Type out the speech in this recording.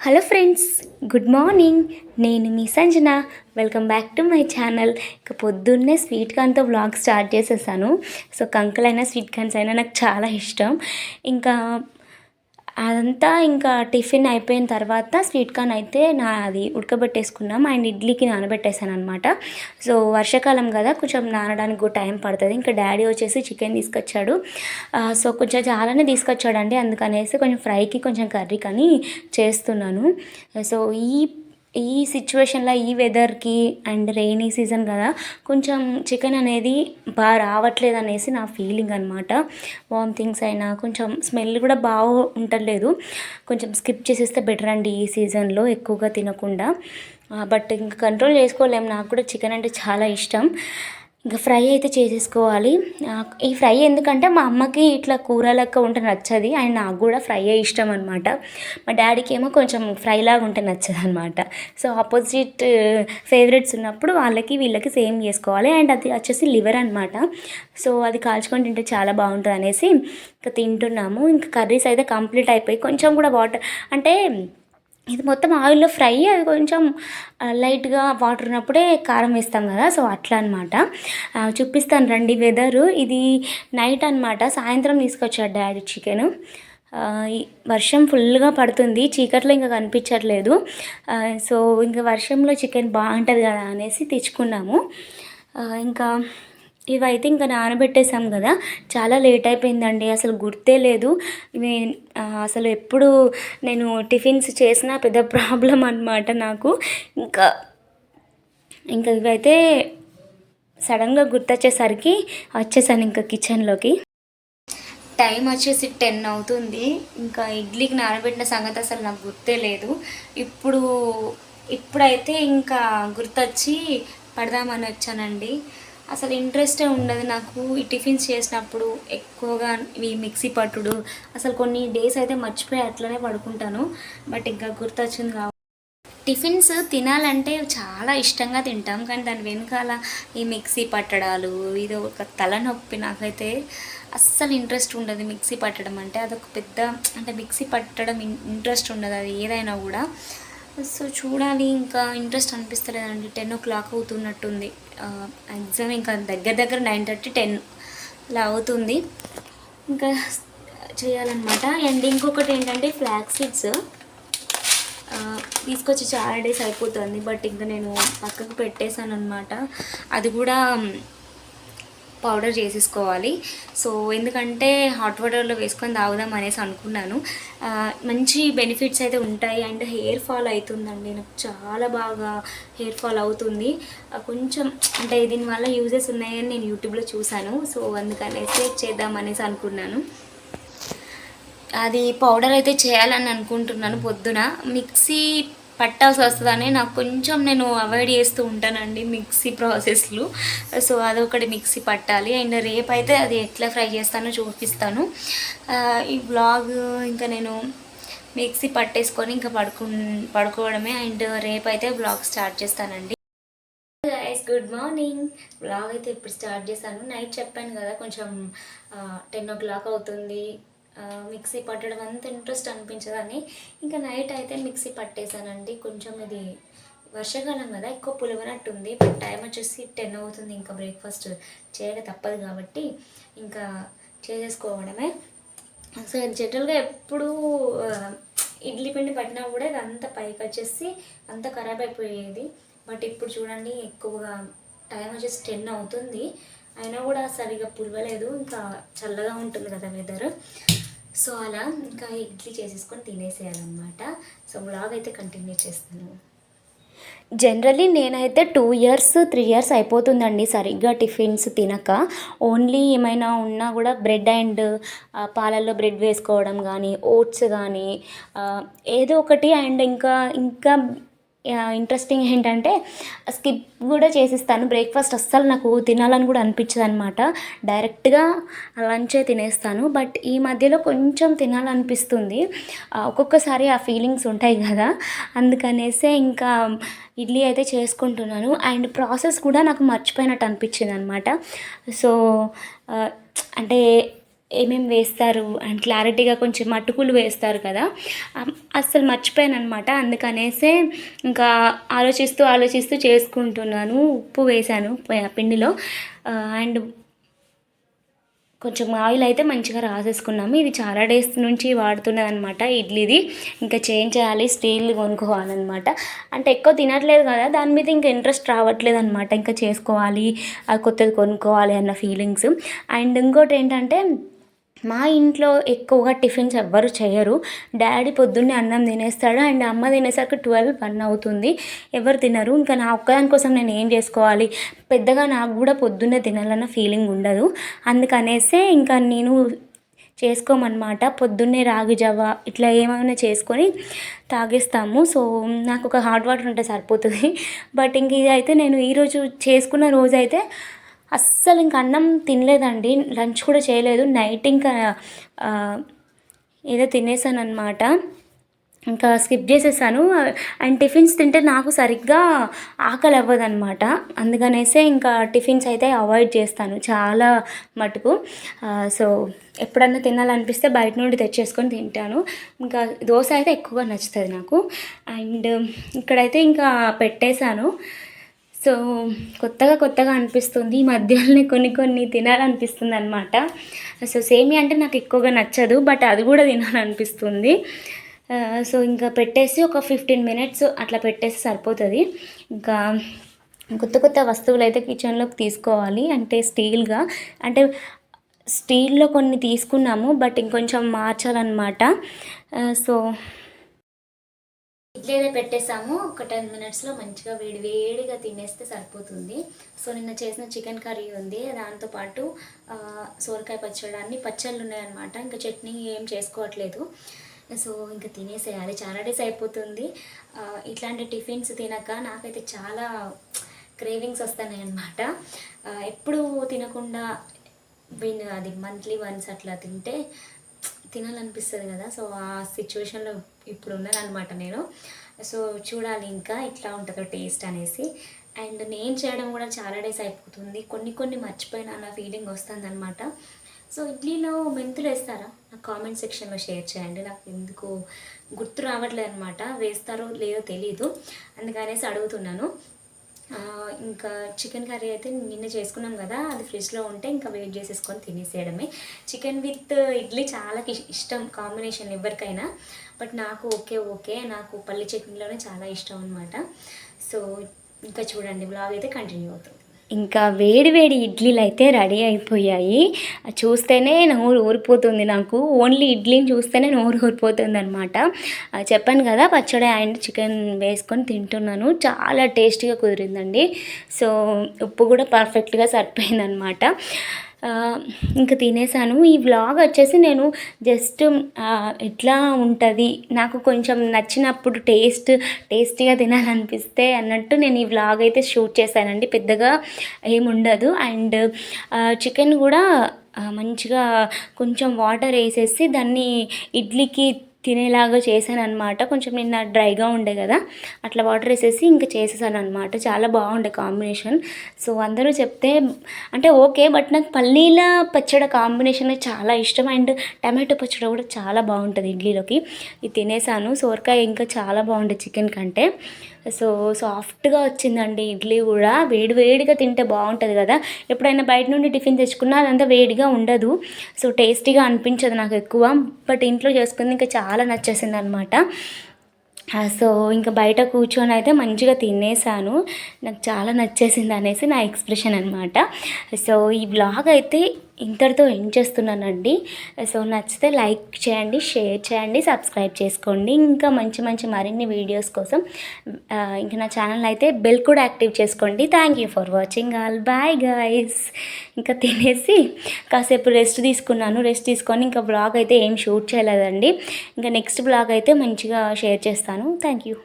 Hello friends, good morning. నేను మీ Sanjana. Welcome back to my channel. ఇక పొద్దున్నే స్వీట్ కార్న్తో వ్లాగ్ స్టార్ట్ చేసేసాను. సో కంకులైనా స్వీట్ కార్న్స్ అయినా నాకు చాలా ఇష్టం. ఇంకా అదంతా ఇంకా టిఫిన్ అయిపోయిన తర్వాత స్వీట్ కార్న్ అయితే అది ఉడకబెట్టేసుకున్నాం అండ్ ఇడ్లీకి నానబెట్టేసాను అనమాట. సో వర్షాకాలం కదా, కొంచెం నానడానికి కూడా టైం పడుతుంది. ఇంకా డాడీ వచ్చేసి చికెన్ తీసుకొచ్చాడు. సో కొంచెం చాలానే తీసుకొచ్చాడండి, అందుకనేసి కొంచెం ఫ్రైకి కొంచెం కర్రీ కానీ చేస్తున్నాను. సో ఈ సిచ్యువేషన్లో, ఈ వెదర్కి అండ్ రెయినీ సీజన్ కదా, కొంచెం చికెన్ అనేది బాగా రావట్లేదు అనేసి నా ఫీలింగ్ అనమాట. వామిటింగ్స్ అయినా కొంచెం స్మెల్ కూడా బాగా ఉండలేదు. కొంచెం స్కిప్ చేసేస్తే బెటర్ అండి ఈ సీజన్లో ఎక్కువగా తినకుండా. బట్ ఇంకా కంట్రోల్ చేసుకోలేము. నాకు కూడా చికెన్ అంటే చాలా ఇష్టం. ఇంకా ఫ్రై అయితే చేసేసుకోవాలి. ఈ ఫ్రై ఎందుకంటే మా అమ్మకి ఇట్లా కూర లెక్క ఉంటే నచ్చది అండ్ నాకు కూడా ఫ్రై ఇష్టం అనమాట. మా డాడీకి ఏమో కొంచెం ఫ్రై లాగా ఉంటే నచ్చదు అనమాట. సో ఆపోజిట్ ఫేవరెట్స్ ఉన్నప్పుడు వాళ్ళకి వీళ్ళకి సేమ్ చేసుకోవాలి. అండ్ అది వచ్చేసి లివర్ అనమాట. సో అది కాల్చుకొని తింటే చాలా బాగుంటుంది అనేసి ఇంకా తింటున్నాము. ఇంకా కర్రీస్ అయితే కంప్లీట్ అయిపోయి కొంచెం కూడా వాటర్ అంటే ఇది మొత్తం ఆయిల్లో ఫ్రై, అది కొంచెం లైట్గా వాటర్ ఉన్నప్పుడే కారం వేస్తాం కదా, సో అట్లా అనమాట. చూపిస్తాను రండి వెదరు. ఇది నైట్ అనమాట, సాయంత్రం తీసుకొచ్చాడు డాడీ చికెను. వర్షం ఫుల్గా పడుతుంది, చీకట్లో ఇంకా కనిపించట్లేదు. సో ఇంకా వర్షంలో చికెన్ బాగుంటుంది కదా అనేసి తెచ్చుకున్నాము. ఇంకా ఇవైతే ఇంకా నానబెట్టేసాం కదా, చాలా లేట్ అయిపోయిందండి, అసలు గుర్తే లేదు. అసలు ఎప్పుడు నేను టిఫిన్స్ చేసిన పెద్ద ప్రాబ్లం అనమాట నాకు. ఇంకా ఇంకా ఇవైతే సడన్గా గుర్తొచ్చేసరికి వచ్చేసాను ఇంకా కిచెన్లోకి. టైం వచ్చేసి 10 అవుతుంది. ఇంకా ఇడ్లీకి నానబెట్టిన సంగతి అసలు నాకు గుర్తే లేదు. ఇప్పుడైతే ఇంకా గుర్తొచ్చి పడదామని వచ్చానండి. అసలు ఇంట్రెస్టే ఉండదు నాకు ఈ టిఫిన్స్ చేసినప్పుడు ఎక్కువగా. ఈ మిక్సీ పట్టుడు అసలు కొన్ని డేస్ అయితే మర్చిపోయి అట్లనే పడుకుంటాను. బట్ ఇంకా గుర్తొచ్చింది కాబట్టి టిఫిన్స్ తినాలంటే చాలా ఇష్టంగా తింటాం, కానీ దాని వెనకాల ఈ మిక్సీ పట్టడాలు ఇది ఒక తలనొప్పి. నాకైతే అస్సలు ఇంట్రెస్ట్ ఉండదు మిక్సీ పట్టడం అంటే. అదొక పెద్ద అంటే మిక్సీ పట్టడం ఇంట్రెస్ట్ ఉండదు అది ఏదైనా కూడా. సో చూడాలి, ఇంకా ఇంట్రెస్ట్ అనిపిస్తలేదండి. 10 o'clock అవుతున్నట్టుంది. ఎగ్జామ్ ఇంకా దగ్గర 9:30 10 అలా అవుతుంది. ఇంకా చేయాలన్నమాట. అండ్ ఇంకొకటి ఏంటంటే ఫ్లాక్స్ సీడ్స్ తీసుకొచ్చి చాలా డేస్ అయిపోతుంది, బట్ ఇంకా నేను పక్కకు పెట్టేశాను అనమాట. అది కూడా పౌడర్ చేసేసుకోవాలి. సో ఎందుకంటే హాట్ వాటర్లో వేసుకొని తాగుదాం అనేసి అనుకున్నాను. మంచి బెనిఫిట్స్ అయితే ఉంటాయి. అండ్ హెయిర్ ఫాల్ అవుతుందండి, నాకు చాలా బాగా హెయిర్ ఫాల్ అవుతుంది. కొంచెం అంటే దీనివల్ల యూజెస్ ఉన్నాయని నేను యూట్యూబ్లో చూశాను. సో అందుకనేసి చేద్దాం అనేసి అనుకున్నాను. అది పౌడర్ అయితే చేయాలని అనుకుంటున్నాను. పొద్దున మిక్సీ పట్టాల్సి వస్తుందని నాకు కొంచెం నేను అవాయిడ్ చేస్తూ ఉంటానండి మిక్సీ ప్రాసెస్లు. సో అదొకటి మిక్సీ పట్టాలి. అండ్ రేపు అయితే అది ఎట్లా ఫ్రై చేస్తానో చూపిస్తాను. ఈ వ్లాగ్ ఇంకా నేను మిక్సీ పట్టేసుకొని ఇంకా పడుకోవడమే. అండ్ రేపు అయితే వ్లాగ్ స్టార్ట్ చేస్తానండి. Guys, good morning. వ్లాగ్ అయితే ఇప్పుడు స్టార్ట్ చేశాను. నైట్ చెప్పాను కదా కొంచెం 10 o'clock అవుతుంది. మిక్సీ పట్టడం అంత ఇంట్రెస్ట్ అనిపించదని ఇంకా నైట్ అయితే మిక్సీ పట్టేశానండి. కొంచెం ఇది వర్షాకాలం కదా, ఎక్కువ పులివనట్టుంది. బట్ టైం వచ్చేసి 10 అవుతుంది. ఇంకా బ్రేక్ఫాస్ట్ చేయక తప్పదు కాబట్టి ఇంకా చేసేసుకోవడమే. సో జనరల్గా ఎప్పుడు ఇడ్లీ పిండి పట్టినా కూడా ఇది అంత పైకి వచ్చేసి అంత ఖరాబ్ అయిపోయేది. బట్ ఇప్పుడు చూడండి, ఎక్కువగా టైం వచ్చేసి 10 అవుతుంది, అయినా కూడా సరిగా పులవలేదు. ఇంకా చల్లగా ఉంటుంది కదా వెదర్. సో అలా ఇంకా ఇడ్లీ చేసేసుకొని తినేసేయాలన్నమాట. సో వ్లాగ్ అయితే కంటిన్యూ చేస్తాను. జనరల్లీ నేనైతే 2 years 3 years అయిపోతుందండి సరిగ్గా టిఫిన్స్ తినక. ఓన్లీ ఏమైనా ఉన్నా కూడా బ్రెడ్ అండ్ పాలల్లో బ్రెడ్ వేసుకోవడం కానీ, ఓట్స్ కానీ ఏదో ఒకటి. అండ్ ఇంకా ఇంట్రెస్టింగ్ ఏంటంటే స్కిప్ కూడా చేసిస్తాను. బ్రేక్ఫాస్ట్ అస్సలు నాకు తినాలని కూడా అనిపించదు అనమాట. డైరెక్ట్గా లంచే తినేస్తాను. బట్ ఈ మధ్యలో కొంచెం తినాలనిపిస్తుంది. ఒక్కొక్కసారి ఆ ఫీలింగ్స్ ఉంటాయి కదా, అందుకనేసే ఇంకా ఇడ్లీ అయితే చేసుకుంటున్నాను. అండ్ ప్రాసెస్ కూడా నాకు మర్చిపోయినట్టు అనిపించింది అనమాట. సో అంటే ఏమేమి వేస్తారు అండ్ క్లారిటీగా కొంచెం అటుకులు వేస్తారు కదా, అస్సలు మర్చిపోయాను అనమాట. అందుకనేసే ఇంకా ఆలోచిస్తూ ఆలోచిస్తూ చేసుకుంటున్నాను. ఉప్పు వేశాను పిండిలో, అండ్ కొంచెం ఆయిల్ అయితే మంచిగా రాసేసుకున్నాము. ఇది చాలా డేస్ నుంచి వాడుతున్నది అనమాట ఇడ్లీది. ఇంకా చేంజ్ చేయాలి, స్టీల్ కొనుక్కోవాలన్నమాట. అంటే ఎక్కువ తినట్లేదు కదా, దాని మీద ఇంకా ఇంట్రెస్ట్ రావట్లేదు అనమాట. ఇంకా చేసుకోవాలి, కొత్తది కొనుక్కోవాలి అన్న ఫీలింగ్స్. అండ్ ఇంకోటి ఏంటంటే, మా ఇంట్లో ఎక్కువగా టిఫిన్స్ ఎవ్వరు చేయరు. డాడీ పొద్దున్నే అన్నం తినేస్తాడు, అండ్ అమ్మ తినేసరికి 12-1 అవుతుంది. ఎవరు తినరు. ఇంకా నా ఒక్కదాని కోసం నేను ఏం చేసుకోవాలి, పెద్దగా నాకు కూడా పొద్దున్నే తినాలన్న ఫీలింగ్ ఉండదు. అందుకనేసే ఇంకా నేను చేసుకోమన్నమాట. పొద్దున్నే రాగి జావ ఇట్లా ఏమైనా చేసుకొని తాగేస్తాము. సో నాకు ఒక హాట్ వాటర్ ఉంటే సరిపోతుంది. బట్ ఇంక ఇది అయితే నేను ఈరోజు చేసుకున్న రోజు అయితే అస్సలు ఇంక అన్నం తినలేదండి, లంచ్ కూడా చేయలేదు. నైట్ ఇంకా ఏదో తినేసాను అనమాట, ఇంకా స్కిప్ చేసేసాను. అండ్ టిఫిన్స్ తింటే నాకు సరిగ్గా ఆకలి అవ్వదన్నమాట. అందుకనేసే ఇంకా టిఫిన్స్ అయితే అవాయిడ్ చేస్తాను చాలా మటుకు. సో ఎప్పుడన్నా తినాలనిపిస్తే బయట నుండి తెచ్చేసుకొని తింటాను. ఇంకా దోశ అయితే ఎక్కువగా నచ్చుతుంది నాకు. అండ్ ఇక్కడైతే ఇంకా పెట్టేశాను. సో కొత్తగా అనిపిస్తుంది. ఈ మధ్యలోనే కొన్ని తినాలనిపిస్తుంది అనమాట. సో సేమియా అంటే నాకు ఎక్కువగా నచ్చదు, బట్ అది కూడా తినాలనిపిస్తుంది. సో ఇంకా పెట్టేసి ఒక 15 minutes అట్లా పెట్టేసి సరిపోతుంది. ఇంకా కొత్త వస్తువులు అయితే కిచెన్లోకి తీసుకోవాలి. అంటే స్టీల్లో కొన్ని తీసుకున్నాము, బట్ ఇంకొంచెం మార్చాలన్నమాట. సో ఇడ్లీ అయితే పెట్టేసాము. ఒక 10 minutesలో మంచిగా వేడిగా తినేస్తే సరిపోతుంది. సో నిన్న చేసిన చికెన్ కర్రీ ఉంది, దాంతోపాటు సోరకాయ పచ్చడి, అన్ని పచ్చళ్ళు ఉన్నాయన్నమాట. ఇంకా చట్నీ ఏం చేసుకోవట్లేదు. సో ఇంకా తినేసేయాలి, చాలా డేస్ అయిపోతుంది ఇట్లాంటి టిఫిన్స్ తినక. నాకైతే చాలా క్రేవింగ్స్ వస్తున్నాయి అన్నమాట. ఎప్పుడు తినకుండా అది మంత్లీ వన్స్ అట్లా తినాలనిపిస్తుంది కదా. సో ఆ సిచ్యువేషన్లో ఇప్పుడు ఉన్నాను అనమాట నేను. సో చూడాలి ఇంకా ఎట్లా ఉంటుందో టేస్ట్ అనేసి. అండ్ నేను చేయడం కూడా చాలా డేస్ అయిపోతుంది, కొన్ని మర్చిపోయినా అన్న ఫీలింగ్ వస్తుంది అనమాట. సో ఇడ్లీలో మెంతులు వేస్తారా? నాకు కామెంట్ సెక్షన్లో షేర్ చేయండి. నాకు ఎందుకు గుర్తు రావట్లేదు అనమాట, వేస్తారో లేదో తెలీదు, అందుకనేసి అడుగుతున్నాను. ఇంకా చికెన్ కర్రీ అయితే నిన్న చేసుకున్నాం కదా, అది ఫ్రిడ్జ్లో ఉంటే ఇంకా వెయిట్ చేసేసుకొని తినేసేయడమే. చికెన్ విత్ ఇడ్లీ చాలా ఇష్టం కాంబినేషన్ ఎవరికైనా, బట్ నాకు ఓకే నాకు పల్లి చట్నీలోనే చాలా ఇష్టం అనమాట. సో ఇంకా చూడండి, బ్లాగ్ అయితే కంటిన్యూ అవుతుంది. ఇంకా వేడి ఇడ్లీలు అయితే రెడీ అయిపోయాయి. చూస్తేనే నోరు ఊరిపోతుంది నాకు. ఓన్లీ ఇడ్లీని చూస్తేనే నోరు ఊరిపోతుంది అనమాట. చెప్పాను కదా, పచ్చడి అండ్ చికెన్ వేసుకొని తింటున్నాను. చాలా టేస్టీగా కుదిరిందండి. సో ఉప్పు కూడా పర్ఫెక్ట్గా సరిపోయిందనమాట. ఇంకా తినేసాను. ఈ వ్లాగ్ వచ్చేసి నేను జస్ట్ ఎట్లా ఉంటుంది, నాకు కొంచెం నచ్చినప్పుడు టేస్టీగా తినాలనిపిస్తే అన్నట్టు నేను ఈ వ్లాగ్ అయితే షూట్ చేశానండి. పెద్దగా ఏముండదు. అండ్ చికెన్ కూడా మంచిగా కొంచెం వాటర్ వేసేసి దాన్ని ఇడ్లీకి తినేలాగా చేశాను అనమాట. కొంచెం నిన్న డ్రైగా ఉండే కదా, అట్లా వాటర్ వేసేసి ఇంకా చేసేసాను అనమాట. చాలా బాగుండే కాంబినేషన్. సో అందరూ చెప్తే అంటే ఓకే, బట్ నాకు పల్లీల పచ్చడి కాంబినేషన్ చాలా ఇష్టం. అండ్ టమాటో పచ్చడి కూడా చాలా బాగుంటుంది ఇడ్లీలోకి. ఇది తినేసాను. సోరకాయ ఇంకా చాలా బాగుంటుంది చికెన్ కంటే. సో సాఫ్ట్గా వచ్చిందండి ఇడ్లీ కూడా. వేడిగా తింటే బాగుంటుంది కదా. ఎప్పుడైనా బయట నుండి టిఫిన్ తెచ్చుకున్నా అదంతా వేడిగా ఉండదు, సో టేస్టీగా అనిపించదు నాకు ఎక్కువ. బట్ ఇంట్లో చేసుకుంది ఇంకా చాలా నచ్చేసింది అనమాట. సో ఇంకా బయట కూర్చొని అయితే మంచిగా తినేసాను. నాకు చాలా నచ్చేసింది అనేసి నా ఎక్స్ప్రెషన్ అనమాట. సో ఈ వ్లాగ్ అయితే ఇంతటితో ఎండ్ చేస్తున్నానండి. సో నచ్చితే లైక్ చేయండి, షేర్ చేయండి, సబ్స్క్రైబ్ చేసుకోండి. ఇంకా మంచి మరిన్ని వీడియోస్ కోసం ఇంకా నా ఛానల్ అయితే బెల్ కూడా యాక్టివ్ చేసుకోండి. Thank you for watching all. Bye guys. ఇంకా తినేసి కాసేపు రెస్ట్ తీసుకొని ఇంకా బ్లాగ్ అయితే ఏం షూట్ చేయలేదండి. ఇంకా నెక్స్ట్ బ్లాగ్ అయితే మంచిగా షేర్ చేస్తాను. Thank you.